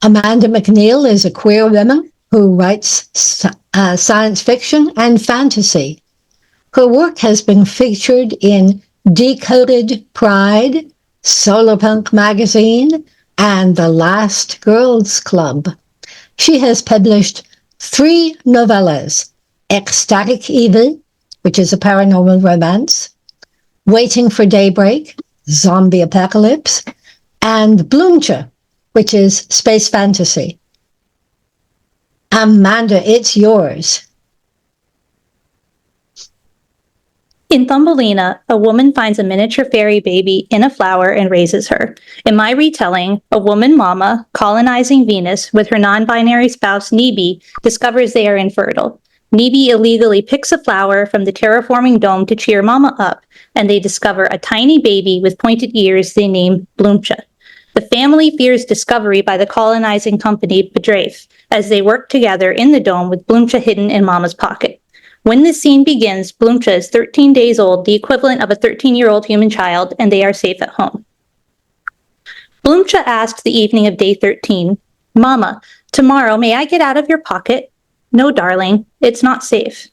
Amanda McNeil is a queer woman who writes science fiction and fantasy. Her work has been featured in Decoded Pride, Solarpunk Magazine, and The Last Girls Club. She has published 3 novellas, Ecstatic Evil, which is a paranormal romance, Waiting for Daybreak, Zombie Apocalypse, and Bloomcha, which is space fantasy. Amanda, it's yours. In Thumbelina, a woman finds a miniature fairy baby in a flower and raises her. In my retelling, a woman mama colonizing Venus with her non-binary spouse Nibi discovers they are infertile. Nibi illegally picks a flower from the terraforming dome to cheer mama up, and they discover a tiny baby with pointed ears they name Bloomcha. The family fears discovery by the colonizing company Bedrafe as they work together in the dome with Bloomcha hidden in mama's pocket. When this scene begins, Bloomcha is 13 days old, the equivalent of a 13-year-old human child, and they are safe at home. Bloomcha asks the evening of day 13, "Mama, tomorrow may I get out of your pocket?" "No, darling, it's not safe."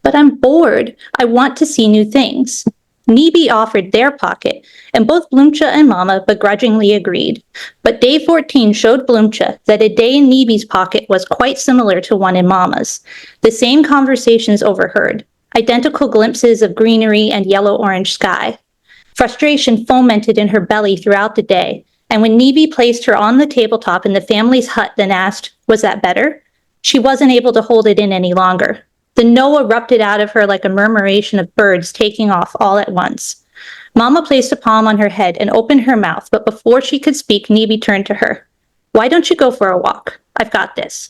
"But I'm bored. I want to see new things." Nibi offered their pocket, and both Bloomcha and Mama begrudgingly agreed. But day 14 showed Bloomcha that a day in Nibi's pocket was quite similar to one in Mama's. The same conversations overheard, identical glimpses of greenery and yellow-orange sky. Frustration fomented in her belly throughout the day, and when Nibi placed her on the tabletop in the family's hut, then asked, "Was that better?" she wasn't able to hold it in any longer. The no erupted out of her like a murmuration of birds taking off all at once. Mama placed a palm on her head and opened her mouth, but before she could speak, Nibi turned to her. "Why don't you go for a walk? I've got this."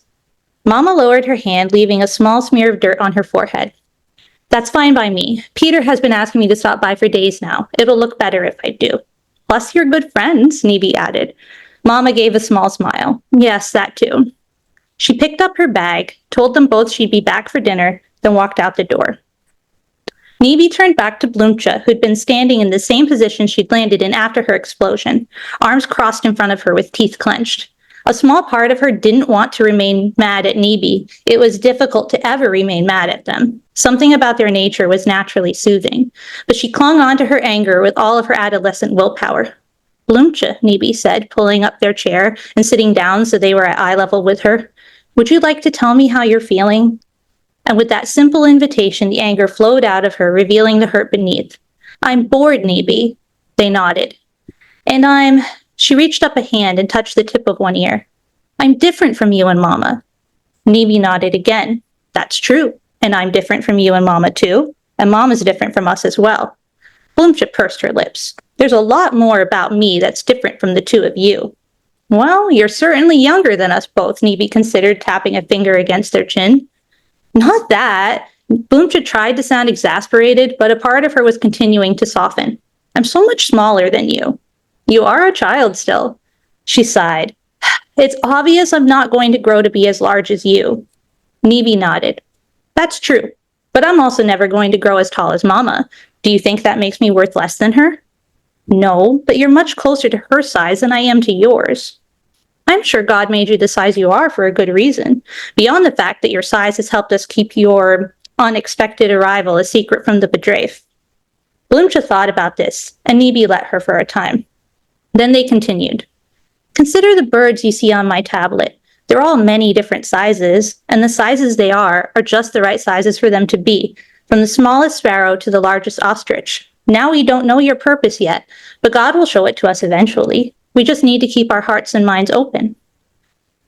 Mama lowered her hand, leaving a small smear of dirt on her forehead. "That's fine by me. Peter has been asking me to stop by for days now. It'll look better if I do." "Plus you're good friends," Nibi added. Mama gave a small smile. "Yes, that too." She picked up her bag, told them both she'd be back for dinner, then walked out the door. Nibi turned back to Bloomcha, who'd been standing in the same position she'd landed in after her explosion, arms crossed in front of her with teeth clenched. A small part of her didn't want to remain mad at Nibi. It was difficult to ever remain mad at them. Something about their nature was naturally soothing, but she clung on to her anger with all of her adolescent willpower. "Bloomcha," Nibi said, pulling up their chair and sitting down so they were at eye level with her. "Would you like to tell me how you're feeling?" And with that simple invitation, the anger flowed out of her, revealing the hurt beneath. "I'm bored, Nibi." They nodded. "And She reached up a hand and touched the tip of one ear. "I'm different from you and Mama." Nibi nodded again. "That's true. And I'm different from you and Mama too. And Mama's different from us as well." Bloomcha pursed her lips. "There's a lot more about me that's different from the two of you." "Well, you're certainly younger than us both," Nibi considered, tapping a finger against their chin. "Not that." Bloomcha tried to sound exasperated, but a part of her was continuing to soften. "I'm so much smaller than you." "You are a child still." She sighed. "It's obvious I'm not going to grow to be as large as you." Nibi nodded. "That's true, but I'm also never going to grow as tall as Mama. Do you think that makes me worth less than her?" "No, but you're much closer to her size than I am to yours." "I'm sure God made you the size you are for a good reason, beyond the fact that your size has helped us keep your unexpected arrival a secret from the Bedrafe." Bloomcha thought about this, and Nibi let her for a time. Then they continued. "Consider the birds you see on my tablet. They're all many different sizes, and the sizes they are just the right sizes for them to be, from the smallest sparrow to the largest ostrich. Now we don't know your purpose yet, but God will show it to us eventually. We just need to keep our hearts and minds open."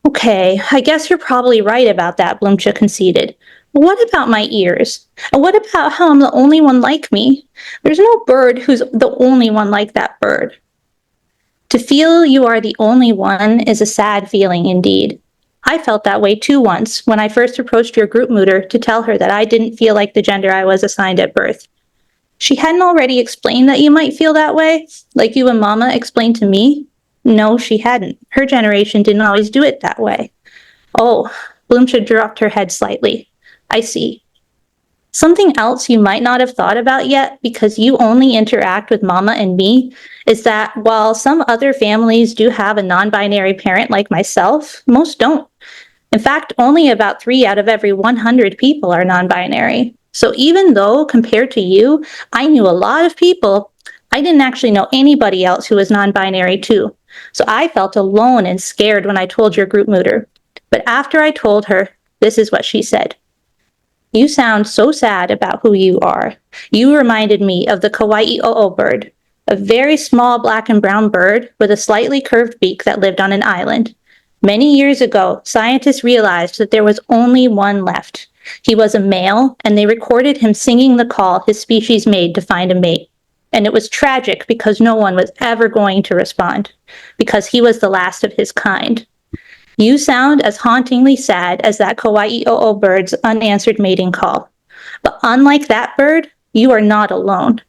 "Okay, I guess you're probably right about that," Bloomcha conceded. "But what about my ears? And what about how I'm the only one like me? There's no bird who's the only one like that bird." To feel you are the only one is a sad feeling indeed. I felt that way too once when I first approached your group mooter to tell her that I didn't feel like the gender I was assigned at birth. She hadn't already explained that you might feel that way, like you and Mama explained to me? No, she hadn't. Her generation didn't always do it that way. Oh, Bloomcha dropped her head slightly. I see. Something else you might not have thought about yet, because you only interact with Mama and me, is that while some other families do have a non-binary parent like myself, most don't. In fact, only about 3 out of every 100 people are non-binary. So even though, compared to you, I knew a lot of people, I didn't actually know anybody else who was non-binary too. So I felt alone and scared when I told your group mooter. But after I told her, this is what she said. "You sound so sad about who you are. You reminded me of the Kauai-o'o bird, a very small black and brown bird with a slightly curved beak that lived on an island. Many years ago, scientists realized that there was only one left. He was a male, and they recorded him singing the call his species made to find a mate. And it was tragic because no one was ever going to respond, because he was the last of his kind. You sound as hauntingly sad as that Kauai-o'o bird's unanswered mating call. But unlike that bird, you are not alone.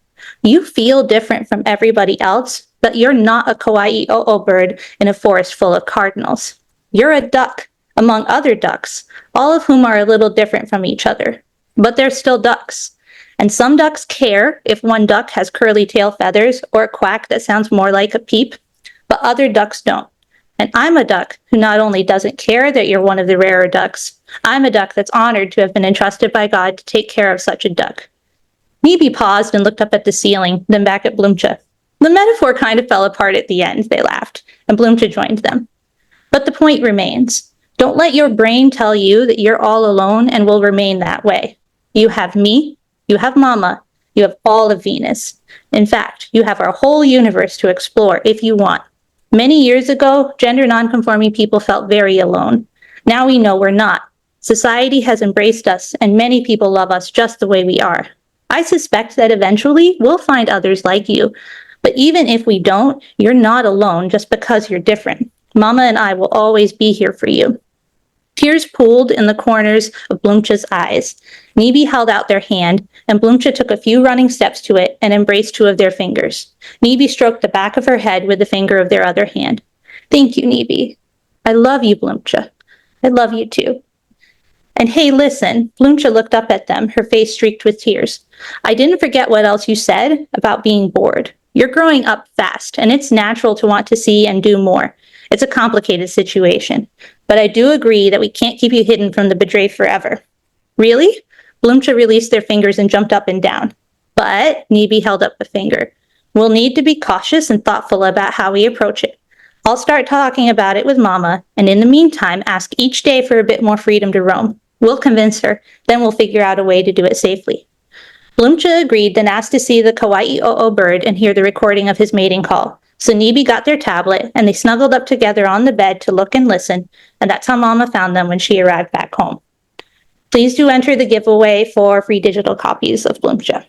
You feel different from everybody else, but you're not a Kauai-o'o bird in a forest full of cardinals. You're a duck among other ducks, all of whom are a little different from each other. But they're still ducks. And some ducks care if one duck has curly tail feathers or a quack that sounds more like a peep, but other ducks don't. And I'm a duck who not only doesn't care that you're one of the rarer ducks, I'm a duck that's honored to have been entrusted by God to take care of such a duck." Nibi paused and looked up at the ceiling, then back at Blumcha. The metaphor kind of fell apart at the end, they laughed, and Blumcha joined them. But the point remains. Don't let your brain tell you that you're all alone and will remain that way. You have me, you have Mama, you have all of Venus. In fact, you have our whole universe to explore if you want. Many years ago, gender nonconforming people felt very alone. Now we know we're not. Society has embraced us, and many people love us just the way we are. I suspect that eventually we'll find others like you. But even if we don't, you're not alone just because you're different. Mama and I will always be here for you. Tears pooled in the corners of Blumcha's eyes. Nibi held out their hand, and Blumcha took a few running steps to it and embraced 2 of their fingers. Nibi stroked the back of her head with the finger of their other hand. "Thank you, Nibi. I love you, Blumcha. I love you too." "And hey, listen," Blumcha looked up at them, her face streaked with tears. "I didn't forget what else you said about being bored. You're growing up fast, and it's natural to want to see and do more. It's a complicated situation. But I do agree that we can't keep you hidden from the Bedrae forever." "Really?" Blumcha released their fingers and jumped up and down. "But," Nibi held up a finger, "we'll need to be cautious and thoughtful about how we approach it. I'll start talking about it with Mama, and in the meantime, ask each day for a bit more freedom to roam. We'll convince her, then we'll figure out a way to do it safely." Blumcha agreed, then asked to see the Kauai-o'o bird and hear the recording of his mating call. So Nibi got their tablet, and they snuggled up together on the bed to look and listen, and that's how Mama found them when she arrived back home. Please do enter the giveaway for free digital copies of Blumcha.